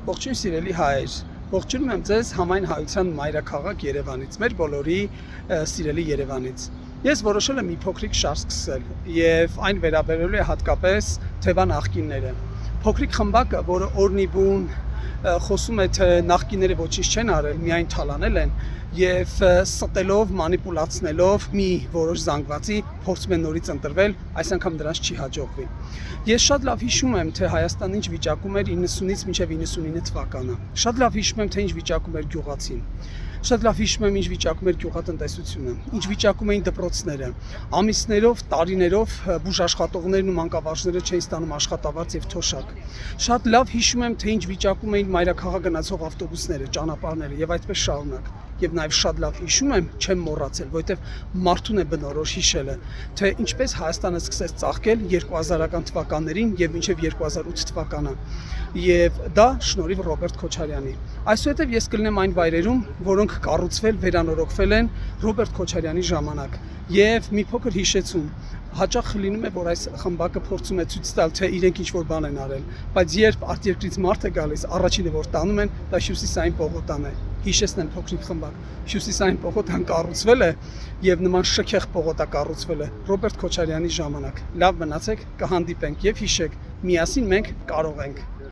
Ողջույն սիրելի հայեր, ողջունում եմ ձեզ համայն հայության մայրաքաղաք Երևանից, մեր բոլորի սիրելի Երևանից։ Ես որոշել եմ մի փոքրիկ շարժ սկսել եւ այն վերաբերելու է հատկապես Թևան աղկինները։ Փոքրիկ խմբակը, որը օրնիբուն խոսում է, թե նախկինները ոչինչ չեն արել, միայն թալանել են եւ ստելով, մանիպուլացնելով մի որոշ զանգվածի փորձում են նորից ընտրվել, այս անգամ դրանց չի հաջողվի։ Ես շատ լավ հիշում եմ, թե Հայաստանը ինչ վիճակում էր 90-ից մինչև 99 թվականը։ Շատ լավ հիշում եմ, թե ինչ վիճակում էր գյուղացին։ Շատ լավ հիշում եմ, ինչ վիճակում էր գյուղատնտեսությունը, ինչ վիճակում էին դպրոցները։ Ամիսներով, տարիներով բուժաշխատողներն ու մանկավարժները չէին ստանում աշխատավարձ եւ թոշակ։ Շատ լավ հիշում եմ, թե ինչ վիճակում էին մայրաքաղաք գնացող ավտոբուսները, ճանապարհները եւ այդպես շարունակ։ Եվ նաև շատ լավ հիշում եմ, չեմ մոռացել, որովհետև մարդուն է բնորոշ հիշելը, թե ինչպես Հայաստանը սկսեց ծաղկել 2000-ական թվականներին եւ մինչեւ 2008 թվականը։ Եվ դա շնորհիվ Ռոբերտ Քոչարյանի։ Այսուհետև ես կլինեմ այն վայրերում, որոնք կառուցվել, վերանորոգվել են Ռոբերտ Քոչարյանի ժամանակ։ Եվ մի փոքր հիշեցում, հաճախ լինում է, որ այս խմբակը փորձում է ցույց տալ, թե իրենք ինչ-որ բան են արել, բայց երբ արտերկրից մարդ է գալիս, առաջինը որ տանում են, դա Հյուսիսային պողոտան է։ Հիշեցնեմ փոքրիկ խմբակ։ Հյուսիսային պողոտան կառուցվել է եւ նման շքեղ պողոտա կառուցվել է Ռոբերտ Քոչարյանի ժամանակ։ Լավ մնացեք, կհանդիպենք եւ հիշեք, միասին մենք կարող ենք։